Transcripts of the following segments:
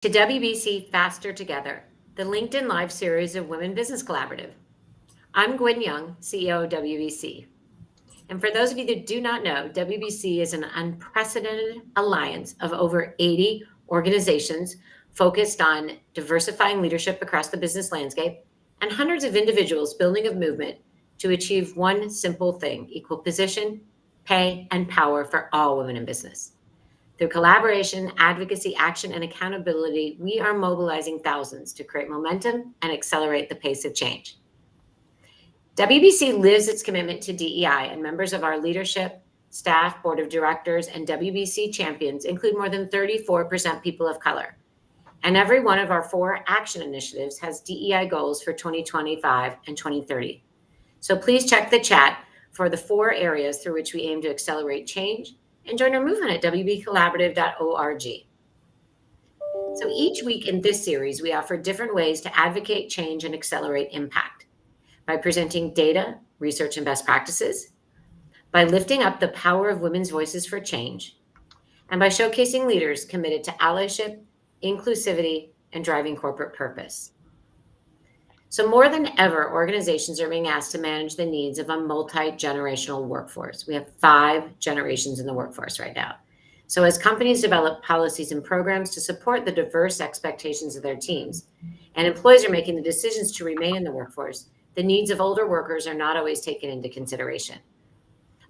to WBC Faster Together, the LinkedIn Live series of Women Business Collaborative. I'm Gwen Young, CEO of WBC. And for those of you that do not know, WBC is an unprecedented alliance of over 80 organizations focused on diversifying leadership across the business landscape and hundreds of individuals building a movement to achieve one simple thing: equal position, pay, and power for all women in business. Through collaboration, advocacy, action, and accountability, we are mobilizing thousands to create momentum and accelerate the pace of change. WBC lives its commitment to DEI, and members of our leadership, staff, board of directors, and WBC champions include more than 34% people of color. And every one of our 4 action initiatives has DEI goals for 2025 and 2030. So please check the chat for the 4 areas through which we aim to accelerate change, and join our movement at wbcollaborative.org. So each week in this series, we offer different ways to advocate change and accelerate impact by presenting data, research, and best practices, by lifting up the power of women's voices for change, and by showcasing leaders committed to allyship, inclusivity, and driving corporate purpose. So more than ever, organizations are being asked to manage the needs of a multi-generational workforce. We have 5 generations in the workforce right now. So as companies develop policies and programs to support the diverse expectations of their teams, and employees are making the decisions to remain in the workforce, the needs of older workers are not always taken into consideration.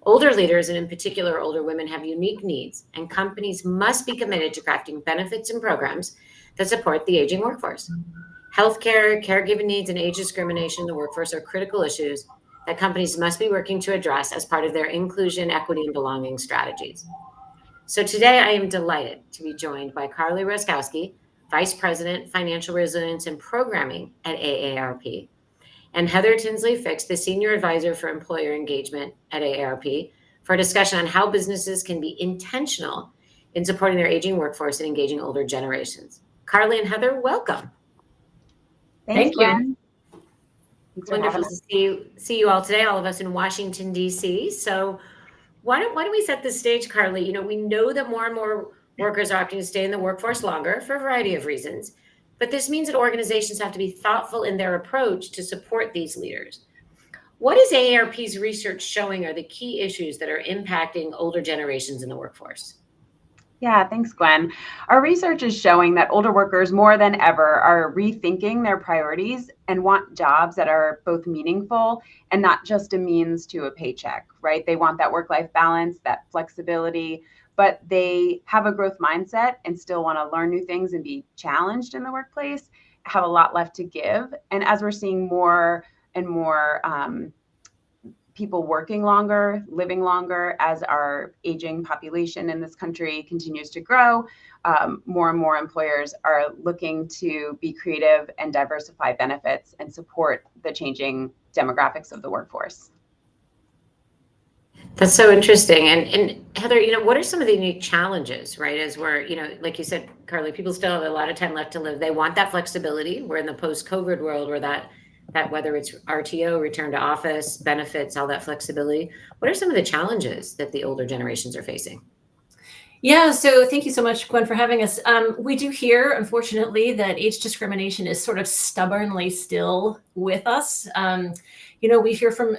Older leaders, and in particular older women, have unique needs, and companies must be committed to crafting benefits and programs that support the aging workforce. Healthcare, caregiving needs, and age discrimination in the workforce are critical issues that companies must be working to address as part of their inclusion, equity, and belonging strategies. So today I am delighted to be joined by Carly Roszkowski, Vice President, Financial Resilience and Programming at AARP, and Heather Tinsley-Fix, the Senior Advisor for Employer Engagement at AARP, for a discussion on how businesses can be intentional in supporting their aging workforce and engaging older generations. Carly and Heather, welcome. Thank you. Gwen. Wonderful to see you all today, all of us in Washington, D.C. So why don't we set the stage, Carly? We know that more and more workers are opting to stay in the workforce longer for a variety of reasons, but this means that organizations have to be thoughtful in their approach to support these leaders. What is AARP's research showing are the key issues that are impacting older generations in the workforce? Yeah, thanks, Gwen. Our research is showing that older workers more than ever are rethinking their priorities and want jobs that are both meaningful and not just a means to a paycheck, right? They want that work-life balance, that flexibility, but they have a growth mindset and still want to learn new things and be challenged in the workplace, have a lot left to give. And as we're seeing more and more people working longer, living longer, as our aging population in this country continues to grow, more and more employers are looking to be creative and diversify benefits and support the changing demographics of the workforce. That's so interesting. And Heather, what are some of the unique challenges, right? As we're, like you said, Carly, people still have a lot of time left to live. They want that flexibility. We're in the post-COVID world where that whether it's RTO, return to office, benefits, all that flexibility. What are some of the challenges that the older generations are facing? Yeah, so thank you so much, Gwen, for having us. We do hear, unfortunately, that age discrimination is sort of stubbornly still with us. We hear from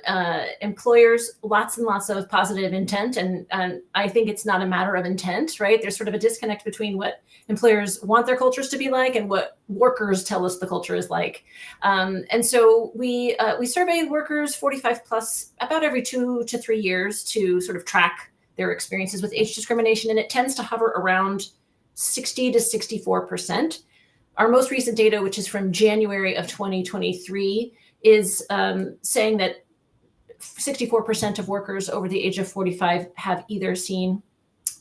employers lots and lots of positive intent, and I think it's not a matter of intent, right? There's sort of a disconnect between what employers want their cultures to be like and what workers tell us the culture is like. And so we survey workers 45 plus about every 2 to 3 years to sort of track their experiences with age discrimination, and it tends to hover around 60 to 64%. Our most recent data, which is from January of 2023, is saying that 64% of workers over the age of 45 have either seen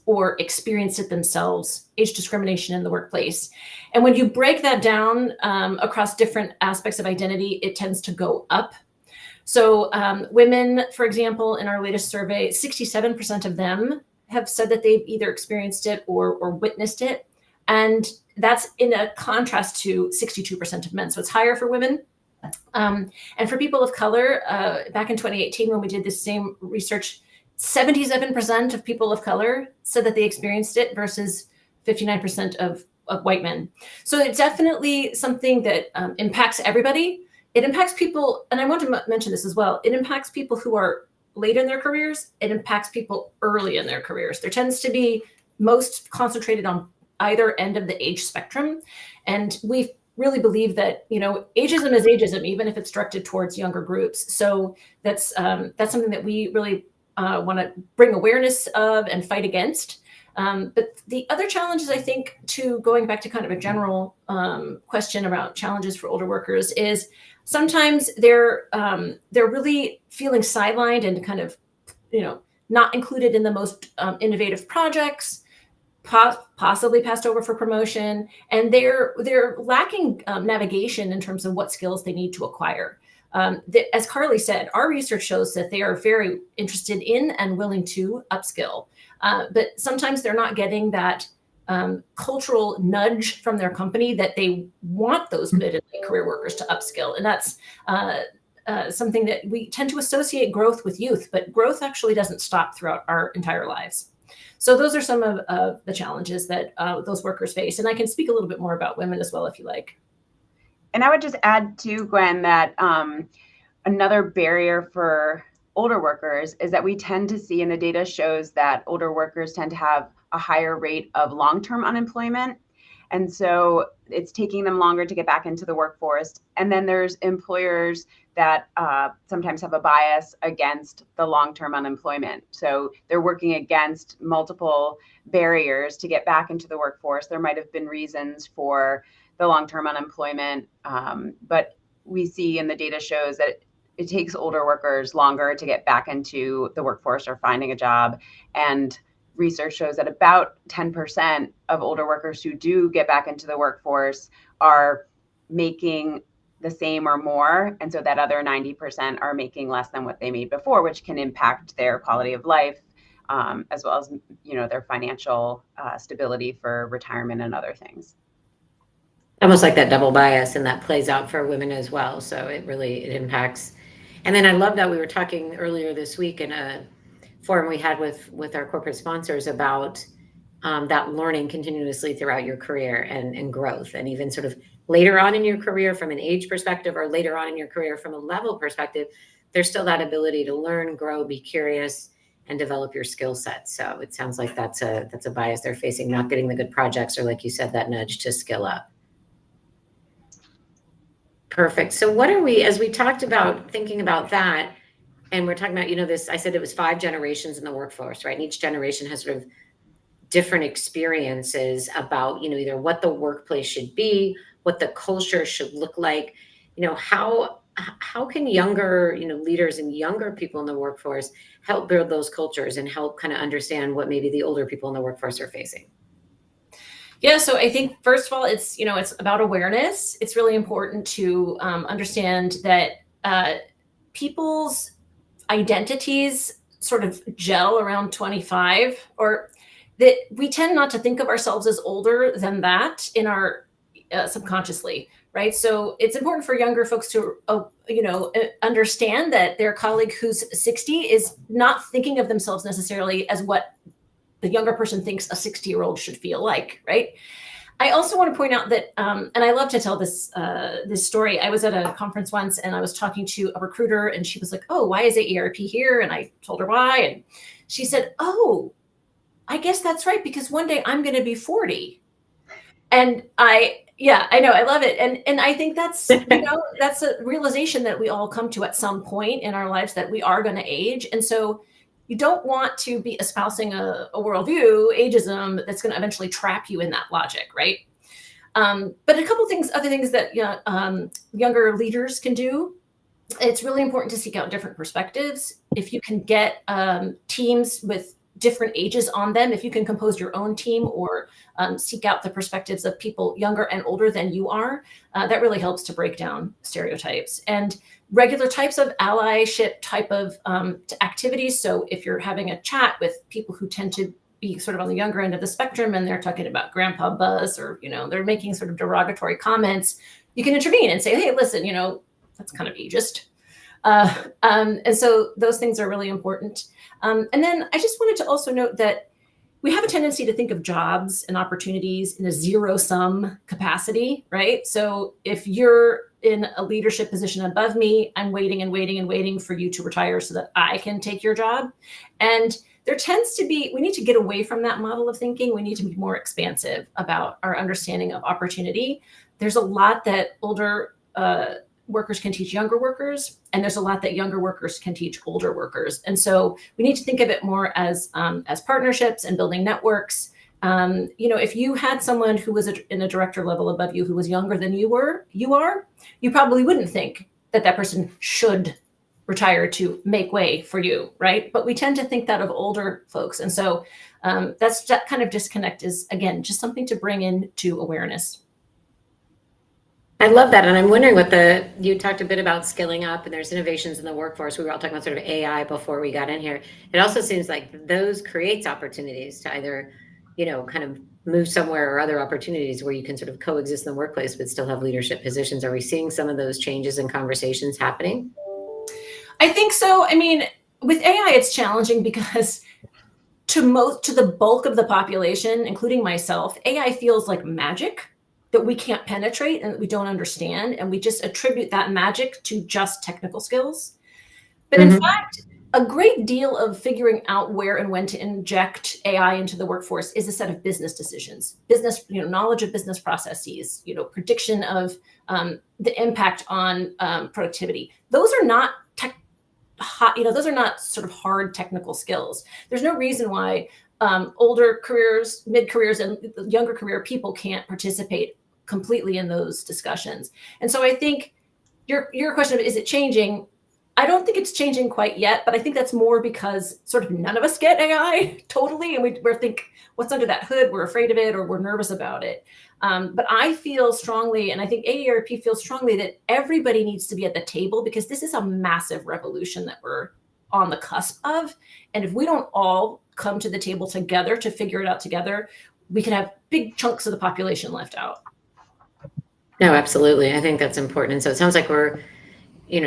or experienced it themselves, age discrimination in the workplace. And when you break that down across different aspects of identity, it tends to go up. So women, for example, in our latest survey, 67% of them have said that they've either experienced it or witnessed it. And that's in a contrast to 62% of men. So it's higher for women. And for people of color, back in 2018, when we did this same research, 77% of people of color said that they experienced it versus 59% of white men. So it's definitely something that impacts everybody. It impacts people, and I want to mention this as well. It impacts people who are late in their careers. It impacts people early in their careers. There tends to be most concentrated on either end of the age spectrum. And we really believe that, ageism is ageism, even if it's directed towards younger groups. So that's something that we really want to bring awareness of and fight against. But the other challenges, I think, going back to kind of a general question about challenges for older workers, is sometimes they're really feeling sidelined and kind of, not included in the most innovative projects, possibly passed over for promotion, and they're lacking navigation in terms of what skills they need to acquire. As Carly said, our research shows that they are very interested in and willing to upskill, but sometimes they're not getting that cultural nudge from their company that they want those mid and late career workers to upskill. And that's something that we tend to associate growth with youth, but growth actually doesn't stop throughout our entire lives. So those are some of the challenges that those workers face. And I can speak a little bit more about women as well, if you like. And I would just add too, Gwen, that another barrier for older workers is that we tend to see, and the data shows that older workers tend to have a higher rate of long-term unemployment. And so it's taking them longer to get back into the workforce. And then there's employers that sometimes have a bias against the long-term unemployment. So they're working against multiple barriers to get back into the workforce. There might have been reasons for the long-term unemployment, but we see, and the data shows, that it takes older workers longer to get back into the workforce or finding a job. And research shows that about 10% of older workers who do get back into the workforce are making the same or more. And so that other 90% are making less than what they made before, which can impact their quality of life, as well as, their financial stability for retirement and other things. Almost like that double bias, and that plays out for women as well. So it impacts. And then I love that we were talking earlier this week in a forum we had with our corporate sponsors about that learning continuously throughout your career and growth, and even sort of later on in your career from an age perspective, or later on in your career from a level perspective, there's still that ability to learn, grow, be curious, and develop your skill set. So it sounds like that's a bias they're facing, not getting the good projects, or like you said, that nudge to skill up. Perfect. So what are we, as we talked about thinking about that, and we're talking about, this, I said it was 5 generations in the workforce, right? And each generation has sort of different experiences about, either what the workplace should be, what the culture should look like, how can younger, leaders and younger people in the workforce help build those cultures and help kind of understand what maybe the older people in the workforce are facing? Yeah, so I think first of all, it's about awareness. It's really important to understand that people's identities sort of gel around 25, or that we tend not to think of ourselves as older than that in our subconsciously, right? So it's important for younger folks to understand that their colleague who's 60 is not thinking of themselves necessarily as what the younger person thinks a 60-year-old should feel like, right? I also want to point out that, and I love to tell this story. I was at a conference once, and I was talking to a recruiter, and she was like, "Oh, why is it ERP here?" And I told her why, and she said, "Oh, I guess that's right, because one day I'm going to be 40." And I know, I love it, and I think that's that's a realization that we all come to at some point in our lives, that we are going to age, and so you don't want to be espousing a worldview, ageism, that's going to eventually trap you in that logic, right? But a couple things, other things that younger leaders can do. It's really important to seek out different perspectives. If you can get teams with different ages on them, if you can compose your own team, or seek out the perspectives of people younger and older than you are, that really helps to break down stereotypes. And regular types of allyship type of activities. So if you're having a chat with people who tend to be sort of on the younger end of the spectrum, and they're talking about grandpa buzz, or, they're making sort of derogatory comments, you can intervene and say, "Hey, listen, that's kind of ageist." And so those things are really important. And then I just wanted to also note that we have a tendency to think of jobs and opportunities in a zero-sum capacity, right? So if you're in a leadership position above me, I'm waiting and waiting and waiting for you to retire so that I can take your job. And there tends to be, we need to get away from that model of thinking. We need to be more expansive about our understanding of opportunity. There's a lot that older workers can teach younger workers, and there's a lot that younger workers can teach older workers. And so we need to think of it more as partnerships and building networks. If you had someone who was in a director level above you who was younger than you are, you probably wouldn't think that that person should retire to make way for you, right? But we tend to think that of older folks. And so that kind of disconnect is, again, just something to bring into awareness. I love that. And I'm wondering you talked a bit about skilling up, and there's innovations in the workforce. We were all talking about sort of AI before we got in here. It also seems like those creates opportunities to either, kind of move somewhere, or other opportunities where you can sort of coexist in the workplace, but still have leadership positions. Are we seeing some of those changes in conversations happening? I think so. I mean, with AI, it's challenging because to the bulk of the population, including myself, AI feels like magic that we can't penetrate and that we don't understand. And we just attribute that magic to just technical skills. But in fact, a great deal of figuring out where and when to inject AI into the workforce is a set of business decisions, knowledge of business processes, prediction of the impact on productivity. Those are not those are not sort of hard technical skills. There's no reason why older careers, mid-careers, and younger career people can't participate completely in those discussions. And so I think your question of, is it changing? I don't think it's changing quite yet, but I think that's more because sort of none of us get AI totally. And we're think, what's under that hood? We're afraid of it, or we're nervous about it. But I feel strongly, and I think AARP feels strongly, that everybody needs to be at the table, because this is a massive revolution that we're on the cusp of. And if we don't all come to the table together to figure it out together, we can have big chunks of the population left out. No, absolutely. I think that's important. And so it sounds like we're,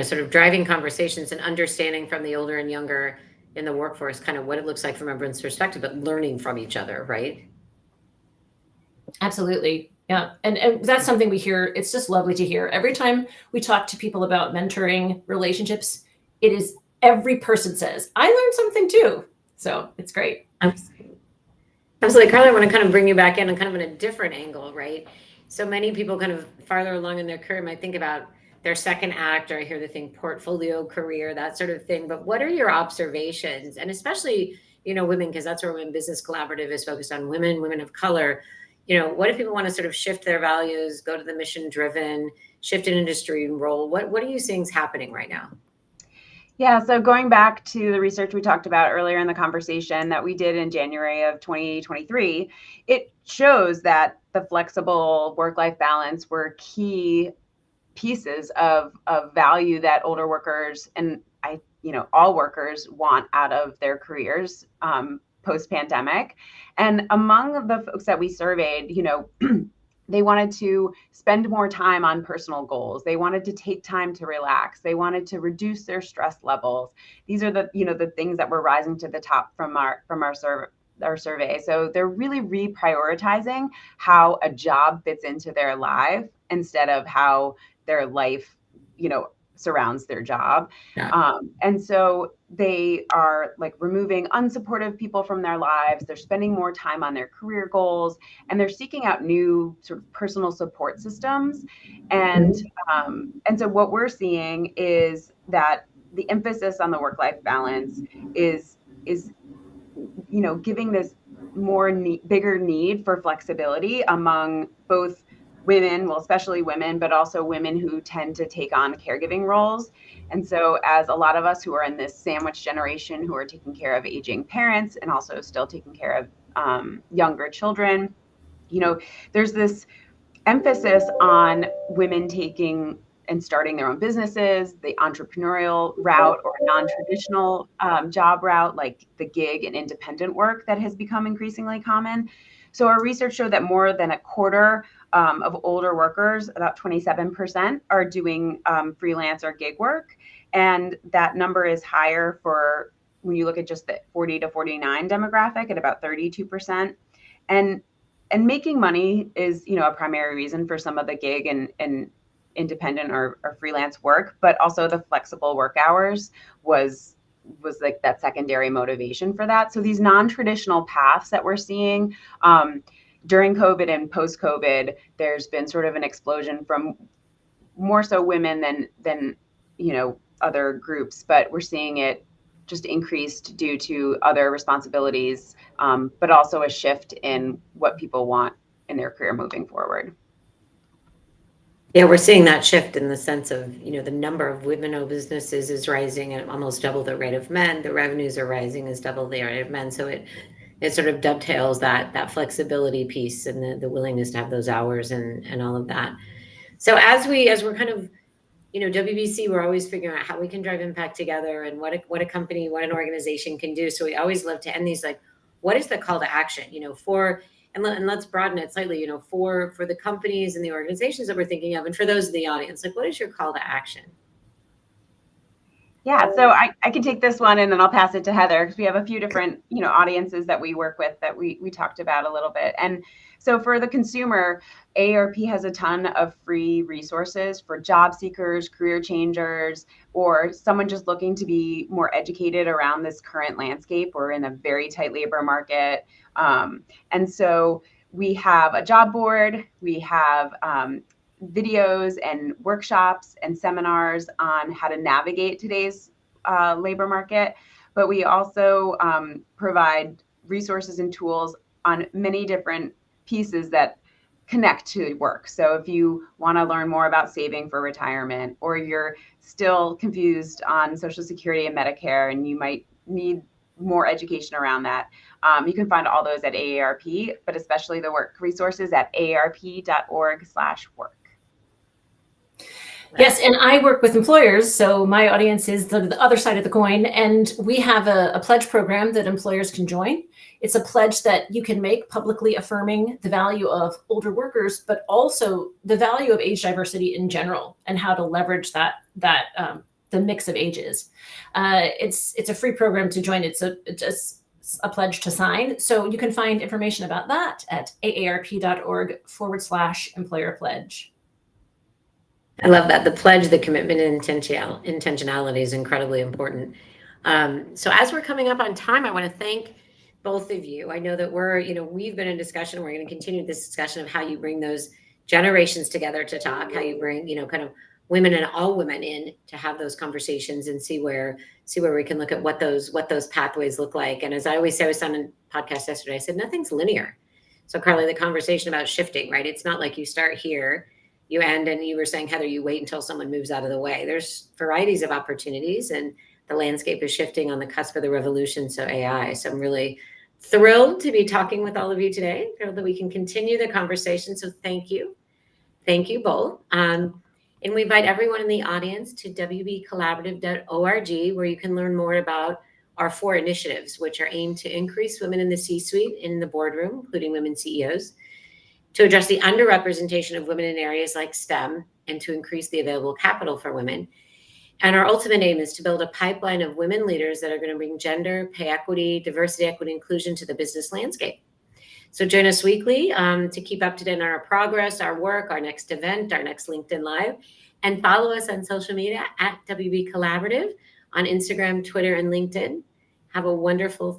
sort of driving conversations and understanding from the older and younger in the workforce, kind of what it looks like from everyone's perspective, but learning from each other, right? Absolutely. Yeah. And that's something we hear. It's just lovely to hear. Every time we talk to people about mentoring relationships, it is every person says, I learned something too. So it's great. Absolutely. Carla, I want to kind of bring you back in and kind of in a different angle, right? So many people kind of farther along in their career might think about their second act, or I hear the thing portfolio career, that sort of thing. But what are your observations? And especially, women, because that's where Women Business Collaborative is focused on women of color. What if people want to sort of shift their values, go to the mission driven, shift an industry role? What are you seeing is happening right now? Yeah, so going back to the research we talked about earlier in the conversation that we did in January of 2023, it shows that the flexible work-life balance were key pieces of value that older workers and all workers want out of their careers post-pandemic. And among the folks that we surveyed, they wanted to spend more time on personal goals. They wanted to take time to relax. They wanted to reduce their stress levels. These are the things that were rising to the top from our survey. So they're really reprioritizing how a job fits into their life instead of how their life, surrounds their job. Yeah. And so they are like removing unsupportive people from their lives. They're spending more time on their career goals, and they're seeking out new sort of personal support systems. And so what we're seeing is that the emphasis on the work-life balance is giving this bigger need for flexibility among both women, well, especially women, but also women who tend to take on caregiving roles. And so as a lot of us who are in this sandwich generation who are taking care of aging parents and also still taking care of younger children, there's this emphasis on women taking and starting their own businesses, the entrepreneurial route or non-traditional job route, like the gig and independent work that has become increasingly common. So our research showed that more than a quarter of older workers, about 27%, are doing freelance or gig work. And that number is higher for when you look at just the 40 to 49 demographic at about 32%. And making money is, a primary reason for some of the gig and independent or freelance work, but also the flexible work hours was like that secondary motivation for that. So these non-traditional paths that we're seeing during COVID and post-COVID, there's been sort of an explosion from more so women than other groups, but we're seeing it just increased due to other responsibilities, but also a shift in what people want in their career moving forward. Yeah, we're seeing that shift in the sense of, the number of women-owned businesses is rising at almost double the rate of men. The revenues are rising as double the rate of men. So it sort of dovetails that flexibility piece and the willingness to have those hours and all of that. So as we're kind of, WBC, we're always figuring out how we can drive impact together and what a company, what an organization can do. So we always love to end these like, what is the call to action, and let's broaden it slightly, for the companies and the organizations that we're thinking of, and for those in the audience, like, what is your call to action? Yeah, so I can take this one and then I'll pass it to Heather because we have a few different, audiences that we work with that we talked about a little bit. And so for the consumer, AARP has a ton of free resources for job seekers, career changers, or someone just looking to be more educated around this current landscape. We're in a very tight labor market. And so we have a job board, we have videos and workshops and seminars on how to navigate today's labor market, but we also provide resources and tools on many different pieces that connect to work. So if you want to learn more about saving for retirement, or you're still confused on Social Security and Medicare and you might need more education around that, you can find all those at AARP, but especially the work resources at aarp.org/work. Yes, and I work with employers, so my audience is the other side of the coin, and we have a pledge program that employers can join. It's a pledge that you can make publicly affirming the value of older workers, but also the value of age diversity in general and how to leverage that the mix of ages. It's a free program to join. It's just a pledge to sign. So you can find information about that at aarp.org/employer pledge. I love that. The pledge, the commitment, and intentionality is incredibly important. So as we're coming up on time, I want to thank both of you. I know that we've been in discussion. We're going to continue this discussion of how you bring those generations together to talk, how you bring, kind of women and all women in to have those conversations and see where we can look at what those pathways look like. And as I always say, I was on a podcast yesterday, I said, nothing's linear. So Carly, the conversation about shifting, right? It's not like you start here, you end, and you were saying, Heather, you wait until someone moves out of the way. There's varieties of opportunities, and the landscape is shifting on the cusp of the revolution. So AI. So I'm really thrilled to be talking with all of you today. Thrilled that we can continue the conversation. So thank you both. And we invite everyone in the audience to wbcollaborative.org, where you can learn more about our 4 initiatives, which are aimed to increase women in the C-suite, in the boardroom, including women CEOs, to address the underrepresentation of women in areas like STEM, and to increase the available capital for women. And our ultimate aim is to build a pipeline of women leaders that are going to bring gender, pay equity, diversity, equity, inclusion to the business landscape. So join us weekly to keep up to date on our progress, our work, our next event, our next LinkedIn Live, and follow us on social media at WB Collaborative on Instagram, Twitter, and LinkedIn. Have a wonderful